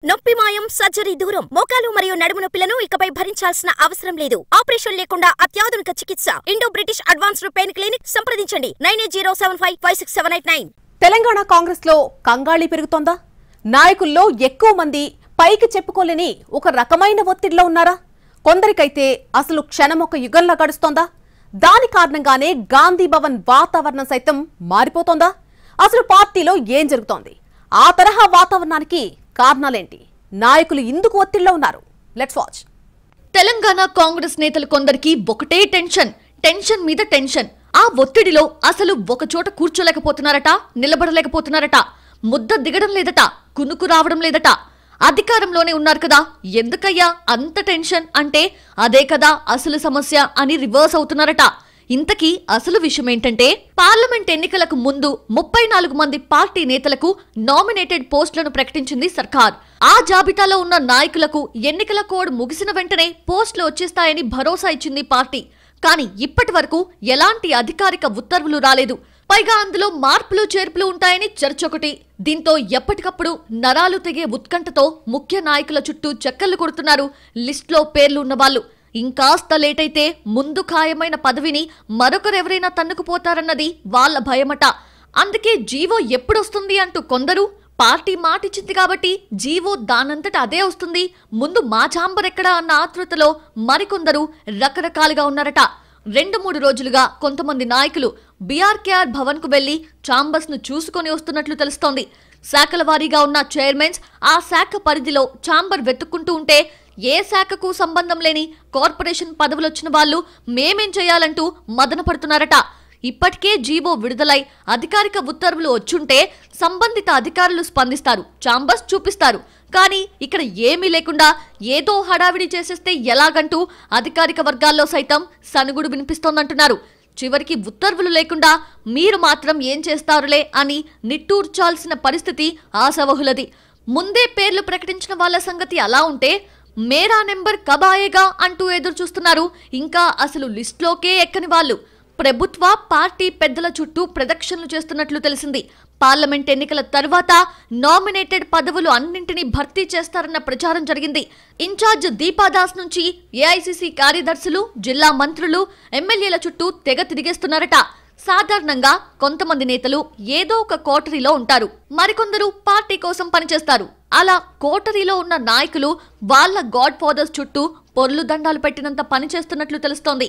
నొప్పి మాయం సర్జరీ దూరం మోకాలు మరియు నడుము నొప్పులను ఇకపై భరించాల్సిన అవసరం లేదు. ఆపరేషన్ లేకుండా అత్యాధునిక చికిత్స Indo British advanced pain clinic సంప్రదించండి 9807556789. తెలంగాణ కాంగ్రెస్ లో కంగాళి పెరుగుతోందా? నాయకుల్లో ఎక్కువ మంది పైకి చెప్పుకోలేని ఒక రకమైన ఒత్తిడిలో ఉన్నారా? కొందరికైతే అసలు క్షణం ఒక యుగంలా గడుస్తోందా? దాని కారణంగానే గాంధీ భవన్ వాతావరణం సైతం మారిపోతోందా? అసలు పార్టీలో ఏం జరుగుతోంది? ఆ తరహా వాతావరణానికి కారణాలేంటి? నాయకులు ఇందుకు ఒత్తిడిలో ఉన్నారు. Let's watch. తెలంగాణ కాంగ్రెస్ నేతలు కొందరికి ఒకటే టెన్షన్ మీద టెన్షన్. ఆ ఒత్తిడిలో అసలు ఒక చోట కూర్చోలేకపోతున్నారట, నిలబడలేకపోతున్నారట, ముద్ద దిగడం లేదట, కునుకు రావడం లేదట. అధికారంలోనే ఉన్నారు కదా, ఎందుకయ్యా అంత టెన్షన్ అంటే అదే కదా అసలు సమస్య అని రివర్స్ అవుతున్నారట. ఇంతకీ అసలు విషయం ఏంటంటే, పార్లమెంట్ ఎన్నికలకు ముందు 34 మంది పార్టీ నేతలకు నామినేటెడ్ పోస్టులను ప్రకటించింది సర్కార్. ఆ జాబితాలో ఉన్న నాయకులకు ఎన్నికల కోడ్ ముగిసిన వెంటనే పోస్టులు వచ్చేస్తాయని భరోసా ఇచ్చింది పార్టీ. కానీ ఇప్పటి వరకు ఎలాంటి అధికారిక ఉత్తర్వులు రాలేదు. పైగా అందులో మార్పులు చేర్పులు ఉంటాయని చర్చొకటి. దీంతో ఎప్పటికప్పుడు నరాలు తెగే ఉత్కంఠతో ముఖ్య నాయకుల చుట్టూ చక్కర్లు కొడుతున్నారు లిస్టులో పేర్లు ఉన్నవాళ్లు. ఇంకాస్త లేట్ అయితే ముందు ఖాయమైన పదవిని మరొకరెవరైనా తన్నుకుపోతారన్నది వాళ్ల భయమట. అందుకే జీవో ఎప్పుడొస్తుంది అంటూ కొందరు, పార్టీ మాటిచ్చింది కాబట్టి జీవో దానంతట అదే వస్తుంది, ముందు మా ఛాంబర్ ఎక్కడా అన్న ఆతృతలో మరికొందరు రకరకాలుగా ఉన్నారట. 2-3 రోజులుగా కొంతమంది నాయకులు బీఆర్కేఆర్ భవన్ కు వెళ్లి ఛాంబర్స్ ను చూసుకొని వస్తున్నట్లు తెలుస్తోంది. శాఖల వారీగా ఉన్న చైర్మన్స్ ఆ శాఖ పరిధిలో ఛాంబర్ వెతుక్కుంటూ ఉంటే, ఏ శాఖకు సంబంధం లేని కార్పొరేషన్ పదవులొచ్చిన వాళ్లు మేమేం చేయాలంటూ మదన పడుతున్నారట. ఇప్పటికే జీవో విడుదలై అధికారిక ఉత్తర్వులు వచ్చుంటే సంబంధిత అధికారులు స్పందిస్తారు, ఛాంబర్స్ చూపిస్తారు. కానీ ఇక్కడ ఏమీ లేకుండా ఏదో హడావిడి చేసేస్తే ఎలాగంటూ అధికారిక వర్గాల్లో సైతం సనుగుడు వినిపిస్తోందంటున్నారు. చివరికి ఉత్తర్వులు లేకుండా మీరు మాత్రం ఏం చేస్తారులే అని నిట్టూర్చాల్సిన పరిస్థితి ఆశావహులది. ముందే పేర్లు ప్రకటించిన వాళ్ల సంగతి అలా ఉంటే, మేరా నెంబర్ కబాయేగా అంటూ ఎదురు చూస్తున్నారు ఇంకా అసలు లిస్టులోకే ఎక్కని వాళ్ళు. ప్రభుత్వ పార్టీ పెద్దల చుట్టూ ప్రదక్షిణలు చేస్తున్నట్లు తెలిసింది. పార్లమెంట్ ఎన్నికల తర్వాత నామినేటెడ్ పదవులు అన్నింటినీ భర్తీ చేస్తారన్న ప్రచారం జరిగింది. ఇన్ఛార్జ్ దీపాదాస్ నుంచి ఏఐసీసీ కార్యదర్శులు, జిల్లా మంత్రులు, ఎమ్మెల్యేల చుట్టూ తెగ తిరిగేస్తున్నారట. సాధారణంగా కొంతమంది నేతలు ఏదో ఒక కోటరీలో ఉంటారు, మరికొందరు పార్టీ కోసం పనిచేస్తారు. అలా కోటరీలో ఉన్న నాయకులు వాళ్ల గాడ్ ఫాదర్స్ చుట్టూ పొర్లు దండాలు పెట్టినంత పనిచేస్తున్నట్లు తెలుస్తోంది.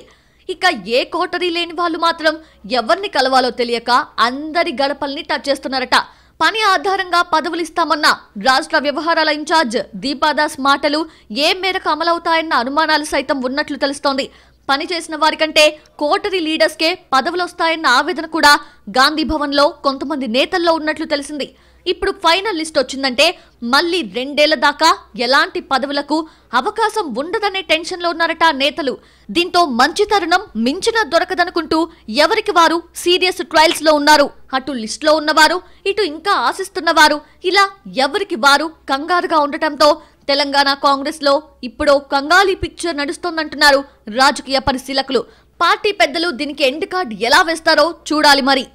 ఇక ఏ కోటరీ లేని వాళ్ళు మాత్రం ఎవరిని కలవాలో తెలియక అందరి గడపల్ని టచ్ చేస్తున్నారట. పని ఆధారంగా పదవులిస్తామన్న రాష్ట్ర వ్యవహారాల ఇన్ఛార్జ్ దీపాదాస్ మాటలు ఏ మేరకు అమలవుతాయన్న అనుమానాలు సైతం ఉన్నట్లు తెలుస్తోంది. పనిచేసిన వారికంటే కోటరీ లీడర్స్కే పదవులొస్తాయన్న ఆవేదన కూడా గాంధీ భవన్ లో కొంతమంది నేతల్లో ఉన్నట్లు తెలిసింది. ఇప్పుడు ఫైనల్ లిస్ట్ వచ్చిందంటే మళ్ళీ 2 ఏళ్ల దాకా ఎలాంటి పదవులకు అవకాశం ఉండదనే టెన్షన్ లో ఉన్నారట నేతలు. దీంతో మంచి తరుణం మించిన దొరకదనుకుంటూ ఎవరికి వారు సీరియస్ ట్రయల్స్ లో ఉన్నారు. అటు లిస్ట్ లో ఉన్నవారు, ఇటు ఇంకా ఆశిస్తున్నవారు, ఇలా ఎవరికి వారు కంగారుగా ఉండటంతో తెలంగాణ కాంగ్రెస్ లో ఇప్పుడు కంగాలి పిక్చర్ నడుస్తోందంటున్నారు రాజకీయ పరిశీలకులు. పార్టీ పెద్దలు దీనికి ఎండ్ కార్డ్ ఎలా వేస్తారో చూడాలి మరి.